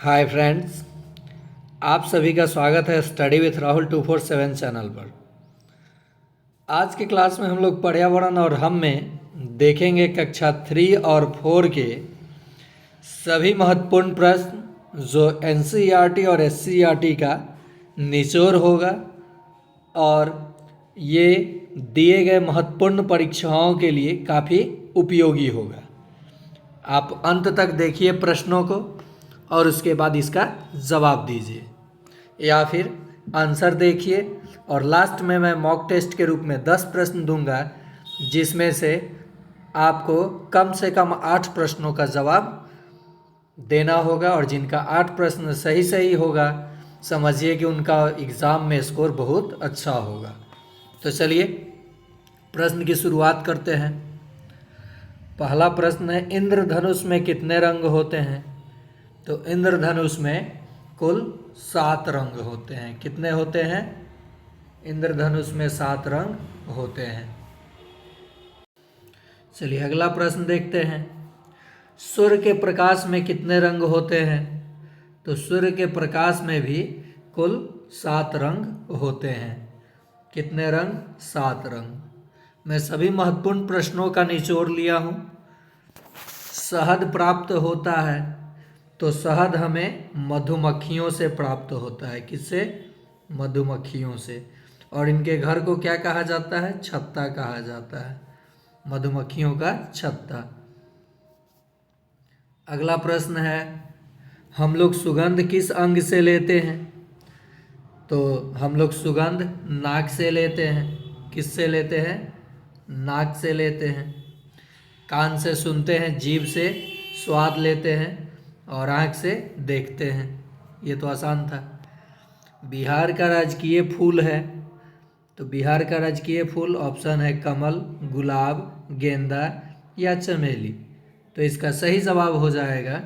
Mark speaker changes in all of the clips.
Speaker 1: Hi friends, आप सभी का स्वागत है स्टडी विथ राहुल 247 चैनल पर। आज के क्लास में हम लोग पर्यावरण और हम में देखेंगे कक्षा 3 और 4 के सभी महत्वपूर्ण प्रश्न जो एनसीईआरटी और एससीईआरटी का निचोड़ होगा और ये दिए गए महत्वपूर्ण परीक्षाओं के लिए काफ़ी उपयोगी होगा। आप अंत तक देखिए प्रश्नों को और उसके बाद इसका जवाब दीजिए या फिर आंसर देखिए। और लास्ट में मैं मॉक टेस्ट के रूप में 10 प्रश्न दूंगा, जिसमें से आपको कम से कम 8 प्रश्नों का जवाब देना होगा और जिनका 8 प्रश्न सही सही होगा समझिए कि उनका एग्ज़ाम में स्कोर बहुत अच्छा होगा। तो चलिए प्रश्न की शुरुआत करते हैं। पहला प्रश्न है, इंद्रधनुष में कितने रंग होते हैं? तो इंद्रधनुष में कुल 7 रंग होते हैं। कितने होते हैं? इंद्रधनुष में 7 रंग होते हैं। चलिए अगला प्रश्न देखते हैं। सूर्य के प्रकाश में कितने रंग होते हैं? तो सूर्य के प्रकाश में भी कुल 7 रंग होते हैं। कितने रंग? 7 रंग। मैं सभी महत्वपूर्ण प्रश्नों का निचोड़ लिया हूँ। शहद प्राप्त होता है तो शहद हमें मधुमक्खियों से प्राप्त होता है। किससे? मधुमक्खियों से। और इनके घर को क्या कहा जाता है? छत्ता कहा जाता है। मधुमक्खियों का छत्ता। अगला प्रश्न है, हम लोग सुगंध किस अंग से लेते हैं? तो हम लोग सुगंध नाक से लेते हैं। किससे लेते हैं? नाक से लेते हैं। कान से सुनते हैं, जीभ से स्वाद लेते हैं और आँख से देखते हैं। ये तो आसान था। बिहार का राजकीय फूल है, तो बिहार का राजकीय फूल ऑप्शन है कमल, गुलाब, गेंदा या चमेली। तो इसका सही जवाब हो जाएगा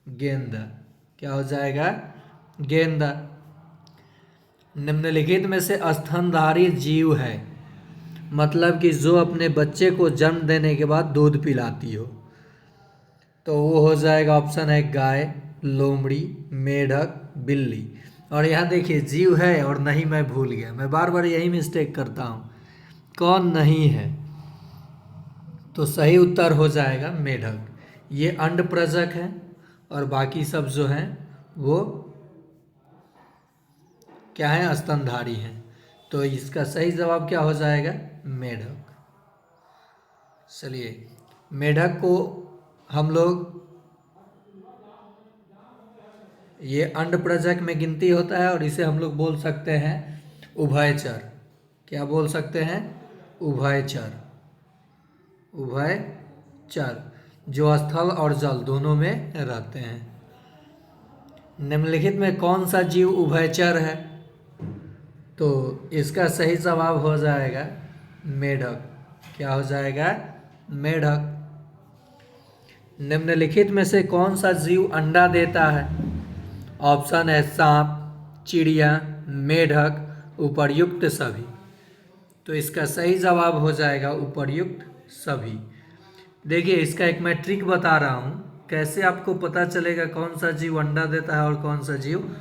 Speaker 1: गेंदा। क्या हो जाएगा? गेंदा। निम्नलिखित में से स्तनधारी जीव है, मतलब कि जो अपने बच्चे को जन्म देने के बाद दूध पिलाती हो। तो वो हो जाएगा ऑप्शन है गाय, लोमड़ी, मेढक, बिल्ली। और यहाँ देखिए जीव है और नहीं, मैं भूल गया। मैं बार बार यही मिस्टेक करता हूँ। कौन नहीं है? तो सही उत्तर हो जाएगा मेढक। ये अंडप्रजक है और बाकी सब जो हैं वो क्या है? स्तनधारी हैं। तो इसका सही जवाब क्या हो जाएगा? मेढक। चलिए मेढक को हम लोग ये अंडप्रजक में गिनती होता है और इसे हम लोग बोल सकते हैं उभयचर। क्या बोल सकते हैं? उभयचर। उभयचर जो स्थल और जल दोनों में रहते हैं। निम्नलिखित में कौन सा जीव उभयचर है? तो इसका सही जवाब हो जाएगा मेढक। क्या हो जाएगा? मेढक। निम्नलिखित में से कौन सा जीव अंडा देता है? ऑप्शन है सांप, चिड़िया, मेढक, उपर्युक्त सभी। तो इसका सही जवाब हो जाएगा उपर्युक्त सभी। देखिए इसका एक मैं ट्रिक बता रहा हूँ, कैसे आपको पता चलेगा कौन सा जीव अंडा देता है और कौन सा जीव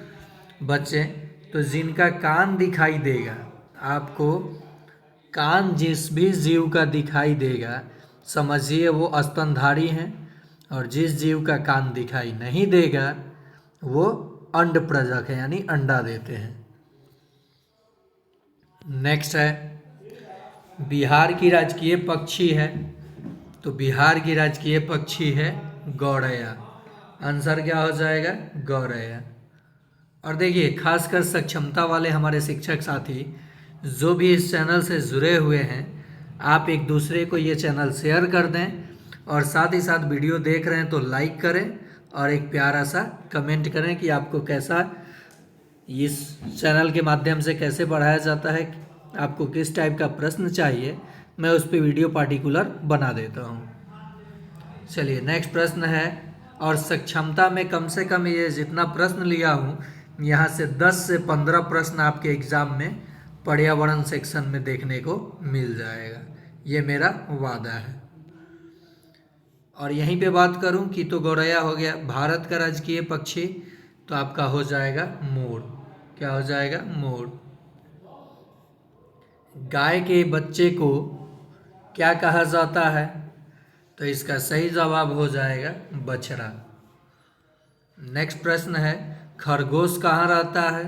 Speaker 1: बच्चे। तो जिनका कान दिखाई देगा, आपको कान जिस भी जीव का दिखाई देगा समझिए वो स्तनधारी हैं, और जिस जीव का कान दिखाई नहीं देगा वो अंडप्रजक है, यानी अंडा देते हैं। नेक्स्ट है, बिहार की राजकीय पक्षी है। तो बिहार की राजकीय पक्षी है गौरैया। आंसर क्या हो जाएगा? गौरैया। और देखिए खासकर सक्षमता वाले हमारे शिक्षक साथी जो भी इस चैनल से जुड़े हुए हैं, आप एक दूसरे को ये चैनल शेयर कर दें और साथ ही साथ वीडियो देख रहे हैं तो लाइक करें और एक प्यारा सा कमेंट करें कि आपको कैसा इस चैनल के माध्यम से कैसे पढ़ाया जाता है, आपको किस टाइप का प्रश्न चाहिए, मैं उस पर वीडियो पार्टिकुलर बना देता हूँ। चलिए नेक्स्ट प्रश्न है, और सक्षमता में कम से कम ये जितना प्रश्न लिया हूँ यहाँ से 10 से 15 प्रश्न आपके एग्ज़ाम में पर्यावरण सेक्शन में देखने को मिल जाएगा। ये मेरा वादा है। और यहीं पे बात करूं कि तो गौरैया हो गया। भारत का राजकीय पक्षी तो आपका हो जाएगा मोर। क्या हो जाएगा? मोर। गाय के बच्चे को क्या कहा जाता है? तो इसका सही जवाब हो जाएगा बछड़ा। नेक्स्ट प्रश्न है, खरगोश कहाँ रहता है?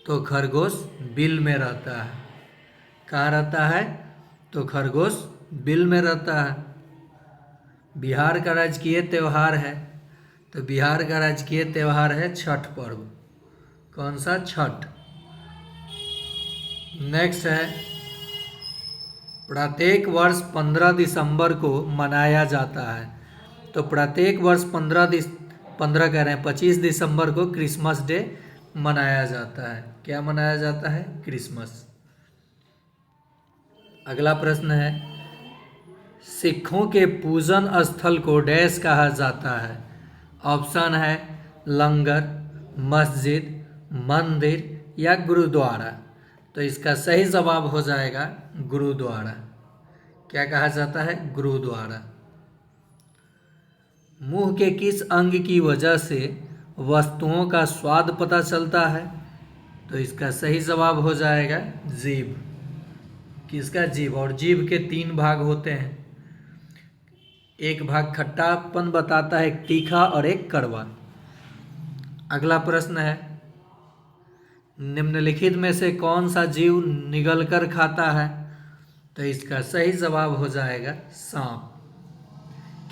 Speaker 1: तो खरगोश बिल में रहता है। कहाँ रहता है? तो खरगोश बिल में रहता है। बिहार का राजकीय त्यौहार है, तो बिहार का राजकीय त्यौहार है छठ पर्व। कौन सा? छठ। नेक्स्ट है, प्रत्येक वर्ष 15 दिसंबर को मनाया जाता है। तो प्रत्येक वर्ष 15 कह रहे हैं 25 दिसंबर को क्रिसमस डे मनाया जाता है। क्या मनाया जाता है? क्रिसमस। अगला प्रश्न है, सिखों के पूजन स्थल को डैश कहा जाता है? ऑप्शन है लंगर, मस्जिद, मंदिर या गुरुद्वारा। तो इसका सही जवाब हो जाएगा गुरुद्वारा। क्या कहा जाता है? गुरुद्वारा। मुंह के किस अंग की वजह से वस्तुओं का स्वाद पता चलता है? तो इसका सही जवाब हो जाएगा जीभ। किसका? जीभ। और जीभ के 3 भाग होते हैं। एक भाग खट्टापन बताता है, एक तीखा और एक कड़वा। अगला प्रश्न है, निम्नलिखित में से कौन सा जीव निगलकर खाता है? तो इसका सही जवाब हो जाएगा सांप।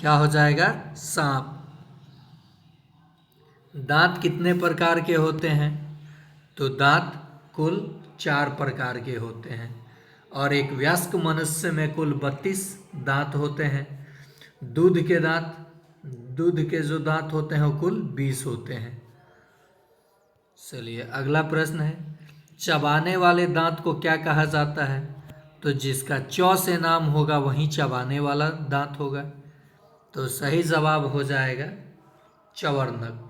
Speaker 1: क्या हो जाएगा? सांप। दांत कितने प्रकार के होते हैं? तो दांत कुल 4 प्रकार के होते हैं और एक वयस्क मनुष्य में कुल 32 दांत होते हैं। दूध के जो दांत होते हैं वो कुल 20 होते हैं। चलिए अगला प्रश्न है, चबाने वाले दांत को क्या कहा जाता है? तो जिसका च से नाम होगा वही चबाने वाला दांत होगा। तो सही जवाब हो जाएगा चवर्णक।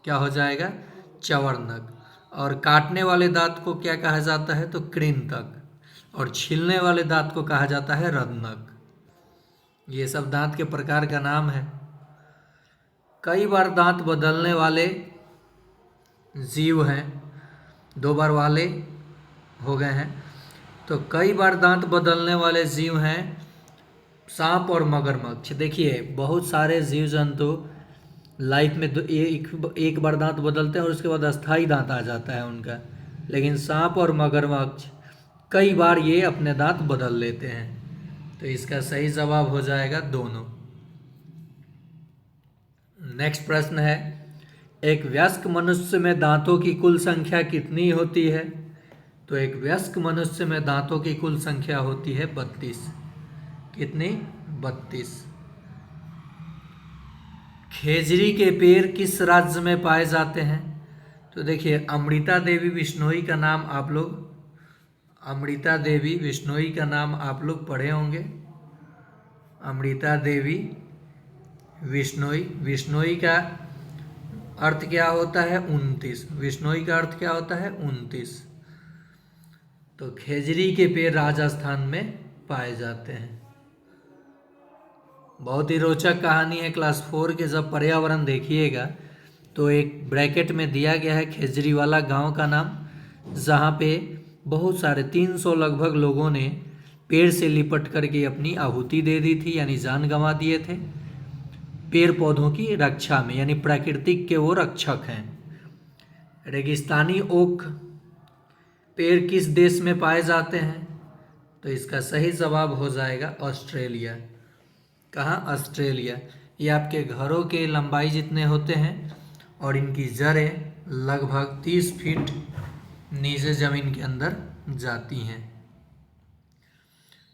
Speaker 1: क्या हो जाएगा? चवर्णक। और काटने वाले दांत को क्या कहा जाता है? तो कृंतक। और छीलने वाले दांत को कहा जाता है रत्नक। ये सब दांत के प्रकार का नाम है। कई बार दांत बदलने वाले जीव हैं, 2 बार वाले हो गए हैं। तो कई बार दांत बदलने वाले जीव हैं सांप और मगरमच्छ। देखिए बहुत सारे जीव जंतु लाइफ में एक बार दांत बदलते हैं और उसके बाद अस्थाई दांत आ जाता है उनका, लेकिन सांप और मगरमच्छ कई बार ये अपने दांत बदल लेते हैं। तो इसका सही जवाब हो जाएगा दोनों। नेक्स्ट प्रश्न है, एक वयस्क मनुष्य में दांतों की कुल संख्या कितनी होती है? तो एक वयस्क मनुष्य में दांतों की कुल संख्या होती है 32। कितनी? 32। खेजड़ी के पेड़ किस राज्य में पाए जाते हैं? तो देखिए अमृता देवी बिश्नोई का नाम आप लोग पढ़े होंगे। अमृता देवी बिश्नोई का अर्थ क्या होता है? 29। बिश्नोई का अर्थ क्या होता है? 29। तो खेजड़ी के पेड़ राजस्थान में पाए जाते हैं। बहुत ही रोचक कहानी है। क्लास 4 के जब पर्यावरण देखिएगा तो एक ब्रैकेट में दिया गया है खेजरीवाला गांव का नाम, जहां पे बहुत सारे 300 लगभग लोगों ने पेड़ से लिपट करके अपनी आहुति दे दी थी, यानी जान गंवा दिए थे पेड़ पौधों की रक्षा में, यानी प्राकृतिक के वो रक्षक हैं। रेगिस्तानी ओक पेड़ किस देश में पाए जाते हैं? तो इसका सही जवाब हो जाएगा ऑस्ट्रेलिया। कहाँ? ऑस्ट्रेलिया। ये आपके घरों के लंबाई जितने होते हैं और इनकी जड़ें लगभग 30 फीट नीचे जमीन के अंदर जाती हैं।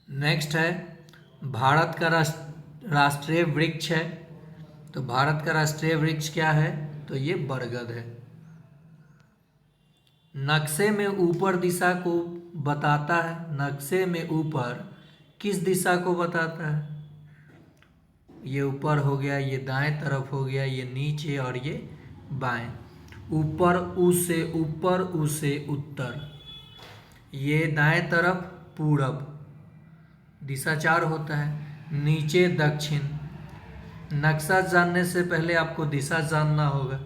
Speaker 1: नेक्स्ट है, भारत का राष्ट्रीय वृक्ष है। तो भारत का राष्ट्रीय वृक्ष क्या है? तो ये बरगद है। नक्शे में ऊपर दिशा को बताता है। नक्शे में ऊपर किस दिशा को बताता है? ये ऊपर हो गया, ये दाएं तरफ हो गया, ये नीचे और ये बाएं। ऊपर ऊ से उत्तर, ये दाएं तरफ पूरब, दिशा 4 होता है। नीचे दक्षिण, नक्शा जानने से पहले आपको दिशा जानना होगा,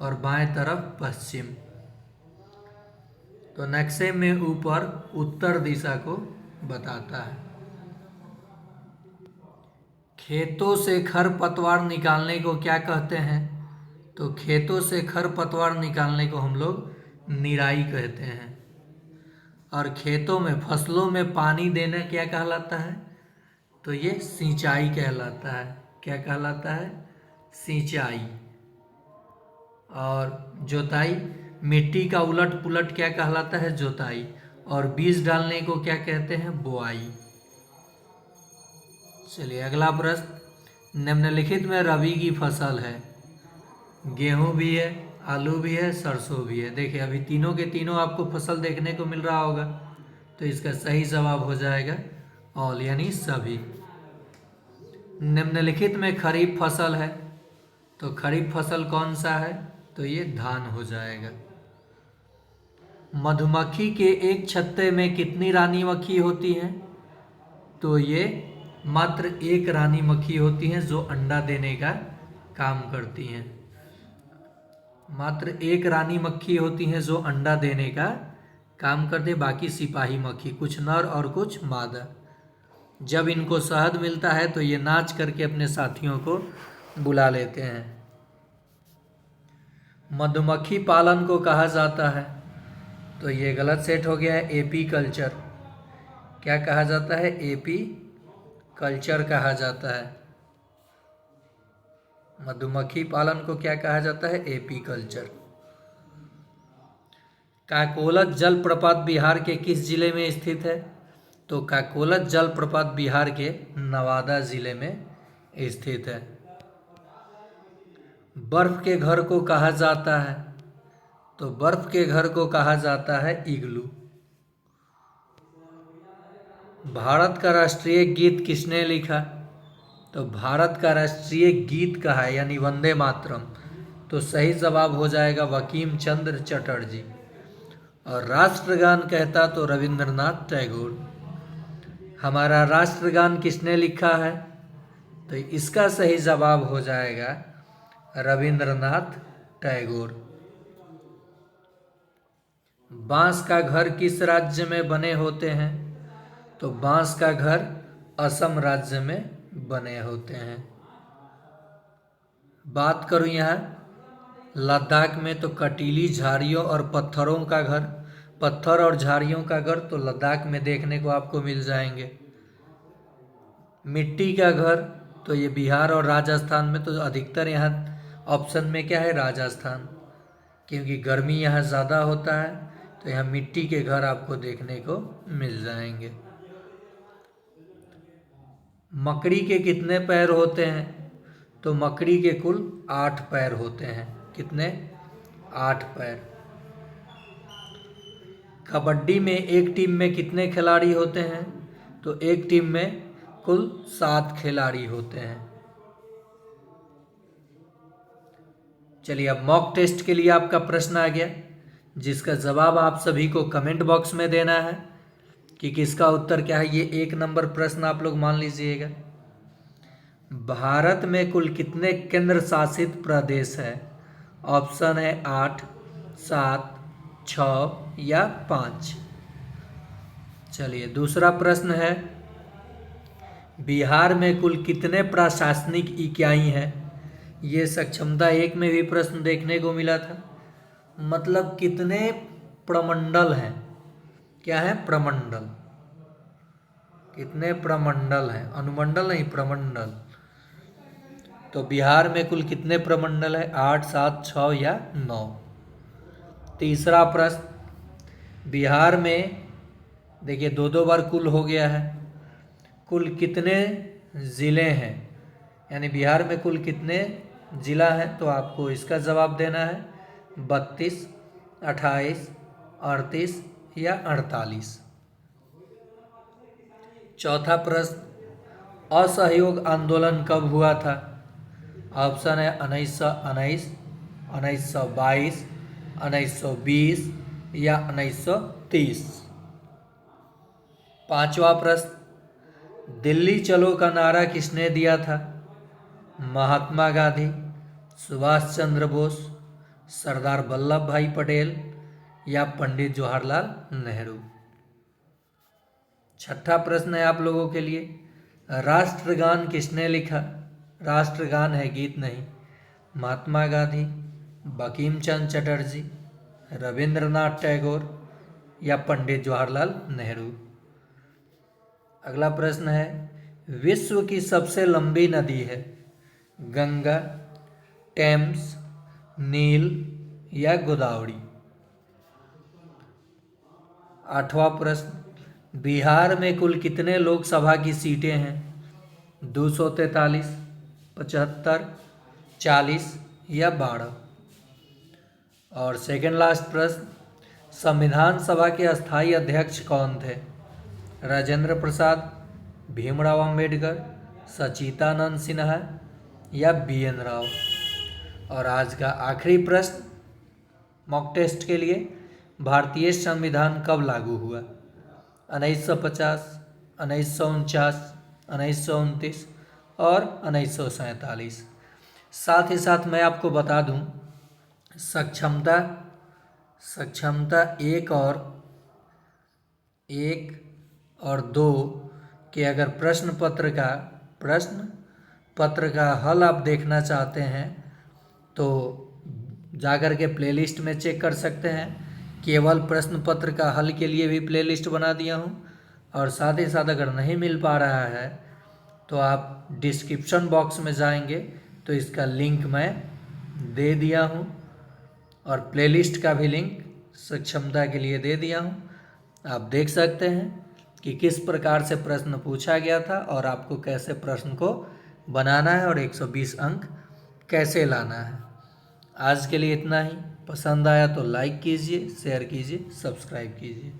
Speaker 1: और बाएं तरफ पश्चिम। तो नक्शे में ऊपर उत्तर दिशा को बताता है। खेतों से खरपतवार निकालने को क्या कहते हैं? तो खेतों से खरपतवार निकालने को हम लोग निराई कहते हैं। और खेतों में, फसलों में पानी देना क्या कहलाता है? तो ये सिंचाई कहलाता है। क्या कहलाता है? सिंचाई। और जुताई, मिट्टी का उलट पुलट क्या कहलाता है? जुताई। और बीज डालने को क्या कहते हैं? बुआई। चलिए अगला प्रश्न, निम्नलिखित में रबी की फसल है। गेहूं भी है, आलू भी है, सरसों भी है। देखिए अभी तीनों के तीनों आपको फसल देखने को मिल रहा होगा, तो इसका सही जवाब हो जाएगा ऑल, यानी सभी। निम्नलिखित में खरीफ फसल है, तो खरीफ फसल कौन सा है? तो ये धान हो जाएगा। मधुमक्खी के एक छत्ते में कितनी रानी मक्खी होती हैं? तो ये मात्र एक रानी मक्खी होती हैं जो अंडा देने का काम करती हैं। मात्र एक रानी मक्खी होती हैं जो अंडा देने का काम करते, बाकी सिपाही मक्खी, कुछ नर और कुछ मादा। जब इनको शहद मिलता है तो ये नाच करके अपने साथियों को बुला लेते हैं। मधुमक्खी पालन को कहा जाता है, तो ये गलत सेट हो गया है, एपी कल्चर। क्या कहा जाता है? एपी कल्चर कहा जाता है। मधुमक्खी पालन को क्या कहा जाता है? AP culture. काकोलत जलप्रपात बिहार के किस जिले में स्थित है? तो काकोलत जलप्रपात बिहार के नवादा जिले में स्थित है। बर्फ के घर को कहा जाता है, तो बर्फ के घर को कहा जाता है इग्लू। भारत का राष्ट्रीय गीत किसने लिखा? तो भारत का राष्ट्रीय गीत का है, यानी वंदे मातरम, तो सही जवाब हो जाएगा बंकिम चंद्र चटर्जी। और राष्ट्रगान कहता तो रविंद्रनाथ टैगोर। हमारा राष्ट्रगान किसने लिखा है? तो इसका सही जवाब हो जाएगा रविंद्रनाथ टैगोर। बांस का घर किस राज्य में बने होते हैं? तो बांस का घर असम राज्य में बने होते हैं। बात करूं यहाँ लद्दाख में, तो कटीली झाड़ियों और पत्थरों का घर, पत्थर और झाड़ियों का घर तो लद्दाख में देखने को आपको मिल जाएंगे। मिट्टी का घर, तो ये बिहार और राजस्थान में, तो अधिकतर यहाँ ऑप्शन में क्या है? राजस्थान, क्योंकि गर्मी यहाँ ज़्यादा होता है, तो यहाँ मिट्टी के घर आपको देखने को मिल जाएंगे। मकड़ी के कितने पैर होते हैं? तो मकड़ी के कुल 8 पैर होते हैं। कितने? 8 पैर। कबड्डी में एक टीम में कितने खिलाड़ी होते हैं? तो एक टीम में कुल 7 खिलाड़ी होते हैं। चलिए अब मॉक टेस्ट के लिए आपका प्रश्न आ गया, जिसका जवाब आप सभी को कमेंट बॉक्स में देना है कि किसका उत्तर क्या है। ये 1 नंबर प्रश्न आप लोग मान लीजिएगा। भारत में कुल कितने केंद्र शासित प्रदेश है? ऑप्शन है 8, 7, 6 या 5। चलिए दूसरा प्रश्न है, बिहार में कुल कितने प्रशासनिक इकाई हैं? ये सक्षमता 1 में भी प्रश्न देखने को मिला था। मतलब कितने प्रमंडल हैं? क्या है? प्रमंडल। कितने प्रमंडल हैं? अनुमंडल नहीं, प्रमंडल। तो बिहार में कुल कितने प्रमंडल है? 8, 7, 6 या 9। तीसरा प्रश्न, बिहार में देखिए 2 बार कुल हो गया है, कुल कितने ज़िले हैं? यानी बिहार में कुल कितने ज़िला हैं? तो आपको इसका जवाब देना है 32, 28, 38 या 48। चौथा प्रश्न, असहयोग आंदोलन कब हुआ था? ऑप्शन है 1919, 1922, 1920 या 1930। पांचवा प्रश्न, दिल्ली चलो का नारा किसने दिया था? महात्मा गांधी, सुभाष चंद्र बोस, सरदार वल्लभ भाई पटेल या पंडित जवाहरलाल नेहरू। छठा प्रश्न है आप लोगों के लिए, राष्ट्रगान किसने लिखा? राष्ट्रगान है, गीत नहीं। महात्मा गांधी, बंकिम चंद्र चटर्जी, रविंद्रनाथ टैगोर या पंडित जवाहरलाल नेहरू। अगला प्रश्न है, विश्व की सबसे लंबी नदी है? गंगा, टेम्स, नील या गोदावरी। आठवां प्रश्न, बिहार में कुल कितने लोकसभा की सीटें हैं? 243, 75, 40 या 12। और सेकेंड लास्ट प्रश्न, संविधान सभा के अस्थायी अध्यक्ष कौन थे? राजेंद्र प्रसाद, भीमराव अंबेडकर, सच्चिदानंद सिन्हा या बी.एन. राव। और आज का आखिरी प्रश्न मॉक टेस्ट के लिए, भारतीय संविधान कब लागू हुआ? 1950, 1949, 1929 और 1947। साथ ही साथ मैं आपको बता दूं, सक्षमता एक और दो के अगर प्रश्न पत्र का हल आप देखना चाहते हैं तो जाकर के प्लेलिस्ट में चेक कर सकते हैं। केवल प्रश्न पत्र का हल के लिए भी प्लेलिस्ट बना दिया हूँ। और साथ ही साथ अगर नहीं मिल पा रहा है तो आप डिस्क्रिप्शन बॉक्स में जाएंगे तो इसका लिंक मैं दे दिया हूँ और प्लेलिस्ट का भी लिंक सक्षमता के लिए दे दिया हूँ। आप देख सकते हैं कि किस प्रकार से प्रश्न पूछा गया था और आपको कैसे प्रश्न को बनाना है और 120 अंक कैसे लाना है। आज के लिए इतना ही। पसंद आया तो लाइक कीजिए, शेयर कीजिए, सब्सक्राइब कीजिए।